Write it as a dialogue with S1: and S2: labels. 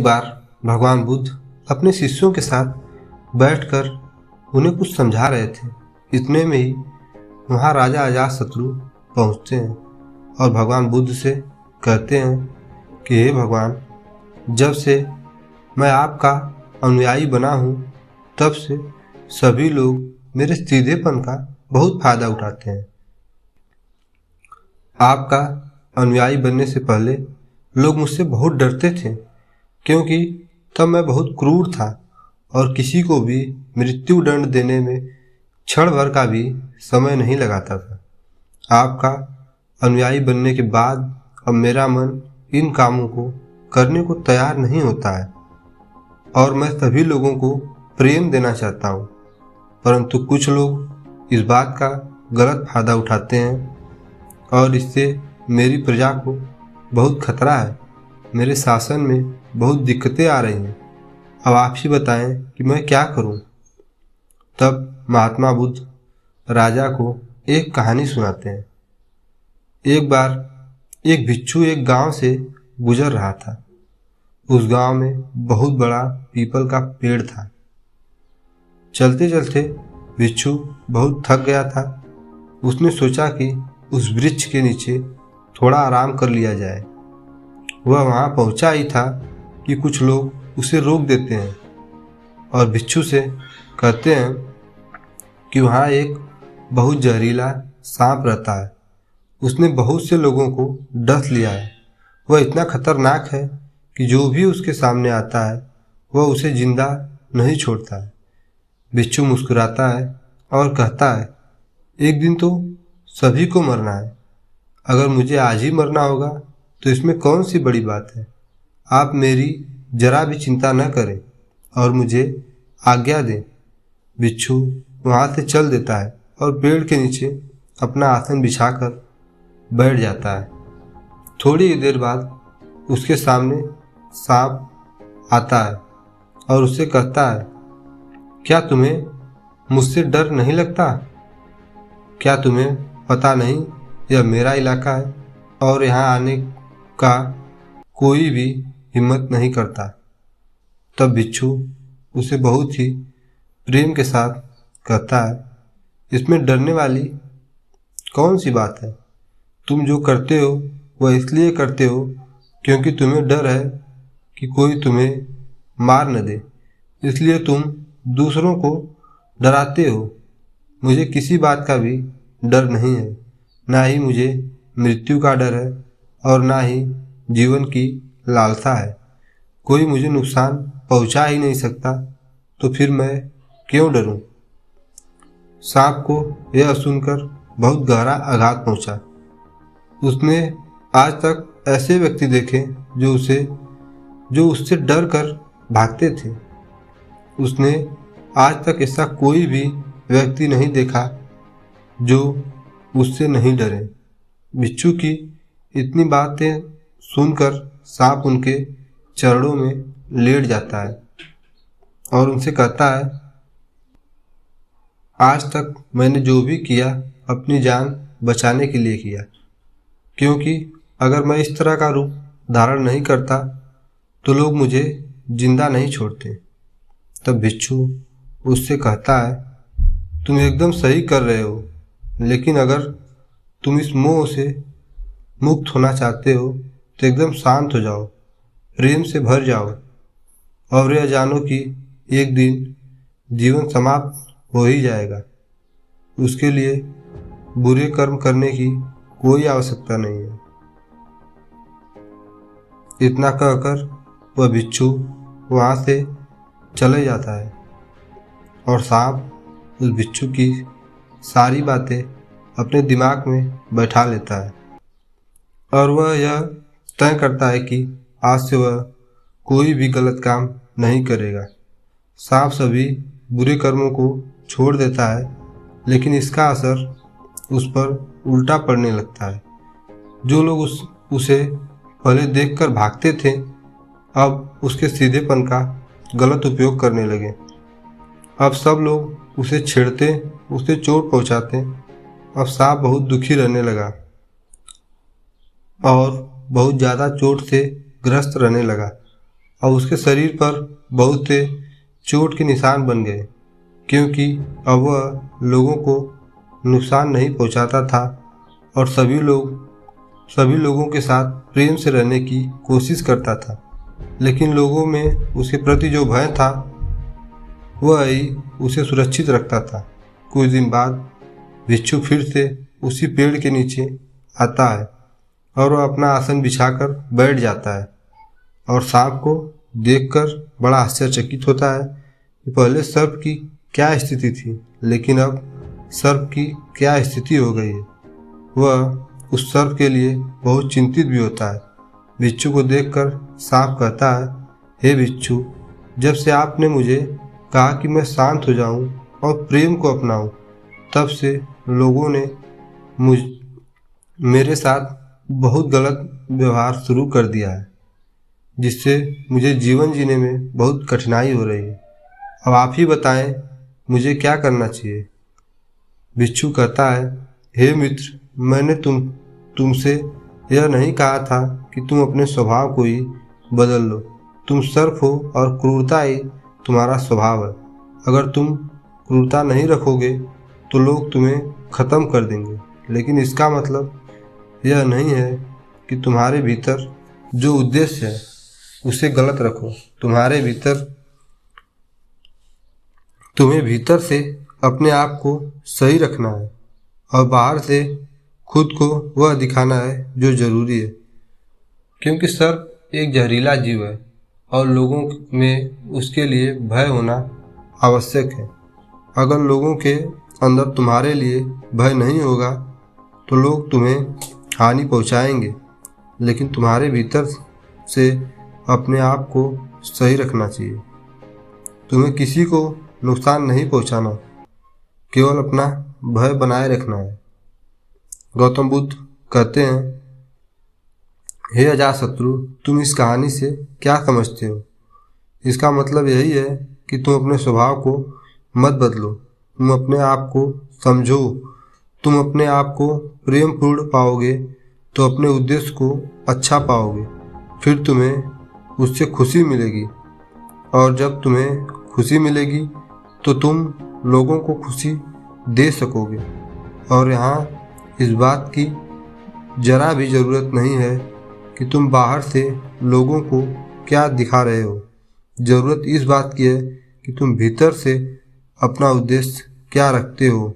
S1: बार भगवान बुद्ध अपने शिष्यों के साथ बैठकर उन्हें कुछ समझा रहे थे। इतने में ही वहाँ राजा अजातशत्रु पहुँचते हैं और भगवान बुद्ध से कहते हैं कि हे भगवान, जब से मैं आपका अनुयायी बना हूँ तब से सभी लोग मेरे सीधेपन का बहुत फायदा उठाते हैं। आपका अनुयायी बनने से पहले लोग मुझसे बहुत डरते थे, क्योंकि तब मैं बहुत क्रूर था और किसी को भी मृत्यु दंड देने में क्षण भर का भी समय नहीं लगाता था। आपका अनुयायी बनने के बाद अब मेरा मन इन कामों को करने को तैयार नहीं होता है और मैं सभी लोगों को प्रेम देना चाहता हूँ, परंतु कुछ लोग इस बात का गलत फायदा उठाते हैं और इससे मेरी प्रजा को बहुत खतरा है। मेरे शासन में बहुत दिक्कतें आ रही हैं। अब आप ही बताएं कि मैं क्या करूं। तब महात्मा बुद्ध राजा को एक कहानी सुनाते हैं। एक बार एक भिक्षु एक गांव से गुजर रहा था। उस गांव में बहुत बड़ा पीपल का पेड़ था। चलते चलते भिक्षु बहुत थक गया था। उसने सोचा कि उस वृक्ष के नीचे थोड़ा आराम कर लिया जाए। वह वहां पहुंचा ही था कि कुछ लोग उसे रोक देते हैं और भिक्षु से कहते हैं कि वहां एक बहुत जहरीला सांप रहता है। उसने बहुत से लोगों को डस लिया है। वह इतना खतरनाक है कि जो भी उसके सामने आता है वह उसे जिंदा नहीं छोड़ता है। भिक्षु मुस्कुराता है और कहता है, एक दिन तो सभी को मरना है। अगर मुझे आज ही मरना होगा तो इसमें कौन सी बड़ी बात है। आप मेरी जरा भी चिंता न करें और मुझे आज्ञा दें। भिक्षु वहाँ से चल देता है और पेड़ के नीचे अपना आसन बिछाकर बैठ जाता है। थोड़ी ही देर बाद उसके सामने सांप आता है और उससे कहता है, क्या तुम्हें मुझसे डर नहीं लगता? क्या तुम्हें पता नहीं यह मेरा इलाका है और यहाँ आने का कोई भी हिम्मत नहीं करता? तब भिक्षु उसे बहुत ही प्रेम के साथ कहता है, इसमें डरने वाली कौन सी बात है? तुम जो करते हो वह इसलिए करते हो क्योंकि तुम्हें डर है कि कोई तुम्हें मार न दे, इसलिए तुम दूसरों को डराते हो। मुझे किसी बात का भी डर नहीं है, ना ही मुझे मृत्यु का डर है और ना ही जीवन की लालसा है। कोई मुझे नुकसान पहुंचा ही नहीं सकता, तो फिर मैं क्यों डरूं? सांप को यह सुनकर बहुत गहरा आघात पहुंचा। उसने आज तक ऐसे व्यक्ति देखे जो उससे डर कर भागते थे। उसने आज तक ऐसा कोई भी व्यक्ति नहीं देखा जो उससे नहीं डरे। भिक्षु की इतनी बातें सुनकर सांप उनके चरणों में लेट जाता है और उनसे कहता है, आज तक मैंने जो भी किया अपनी जान बचाने के लिए किया, क्योंकि अगर मैं इस तरह का रूप धारण नहीं करता तो लोग मुझे जिंदा नहीं छोड़ते। तब भिक्षु उससे कहता है, तुम एकदम सही कर रहे हो, लेकिन अगर तुम इस मोह से मुक्त होना चाहते हो तो एकदम शांत हो जाओ, प्रेम से भर जाओ और यह जानो कि एक दिन जीवन समाप्त हो ही जाएगा। उसके लिए बुरे कर्म करने की कोई आवश्यकता नहीं है। इतना कहकर वह भिक्षु वहाँ से चले जाता है और सांप उस भिक्षु की सारी बातें अपने दिमाग में बैठा लेता है और वह यह तय करता है कि आज से वह कोई भी गलत काम नहीं करेगा। सांप सभी बुरे कर्मों को छोड़ देता है, लेकिन इसका असर उस पर उल्टा पड़ने लगता है। जो लोग उसे पहले देखकर भागते थे, अब उसके सीधेपन का गलत उपयोग करने लगे। अब सब लोग उसे छेड़ते, उसे चोट पहुंचाते। अब सांप बहुत दुखी रहने लगा और बहुत ज़्यादा चोट से ग्रस्त रहने लगा और उसके शरीर पर बहुत से चोट के निशान बन गए, क्योंकि अब वह लोगों को नुकसान नहीं पहुंचाता था और सभी लोगों के साथ प्रेम से रहने की कोशिश करता था। लेकिन लोगों में उसके प्रति जो भय था वह ही उसे सुरक्षित रखता था। कुछ दिन बाद बिच्छू फिर से उसी पेड़ के नीचे आता है और वह अपना आसन बिछाकर बैठ जाता है और सांप को देखकर बड़ा आश्चर्यचकित होता है कि पहले सर्प की क्या स्थिति थी, लेकिन अब सर्प की क्या स्थिति हो गई है। वह उस सर्प के लिए बहुत चिंतित भी होता है। बिच्छू को देखकर सांप कहता है, हे बिच्छू, जब से आपने मुझे कहा कि मैं शांत हो जाऊं और प्रेम को अपनाऊं, तब से लोगों ने मेरे साथ बहुत गलत व्यवहार शुरू कर दिया है, जिससे मुझे जीवन जीने में बहुत कठिनाई हो रही है। अब आप ही बताएं मुझे क्या करना चाहिए। बिच्छू कहता है, हे मित्र, मैंने तुमसे यह नहीं कहा था कि तुम अपने स्वभाव को ही बदल लो। तुम सर्प हो और क्रूरता ही तुम्हारा स्वभाव है। अगर तुम क्रूरता नहीं रखोगे तो लोग तुम्हें ख़त्म कर देंगे, लेकिन इसका मतलब यह नहीं है कि तुम्हारे भीतर जो उद्देश्य है उसे गलत रखो। तुम्हें भीतर से अपने आप को सही रखना है और बाहर से खुद को वह दिखाना है जो जरूरी है, क्योंकि सर्प एक जहरीला जीव है और लोगों में उसके लिए भय होना आवश्यक है। अगर लोगों के अंदर तुम्हारे लिए भय नहीं होगा तो लोग तुम्हें हानि पहुंचाएंगे, लेकिन तुम्हारे भीतर से अपने आप को सही रखना चाहिए। तुम्हें किसी को नुकसान नहीं पहुंचाना, केवल अपना भय बनाए रखना है। गौतम बुद्ध कहते हैं, हे अजातशत्रु, तुम इस कहानी से क्या समझते हो? इसका मतलब यही है कि तुम अपने स्वभाव को मत बदलो, तुम अपने आप को समझो। तुम अपने आप को प्रेम पूर्ण पाओगे तो अपने उद्देश्य को अच्छा पाओगे, फिर तुम्हें उससे खुशी मिलेगी, और जब तुम्हें खुशी मिलेगी तो तुम लोगों को खुशी दे सकोगे। और यहाँ इस बात की जरा भी ज़रूरत नहीं है कि तुम बाहर से लोगों को क्या दिखा रहे हो। ज़रूरत इस बात की है कि तुम भीतर से अपना उद्देश्य क्या रखते हो।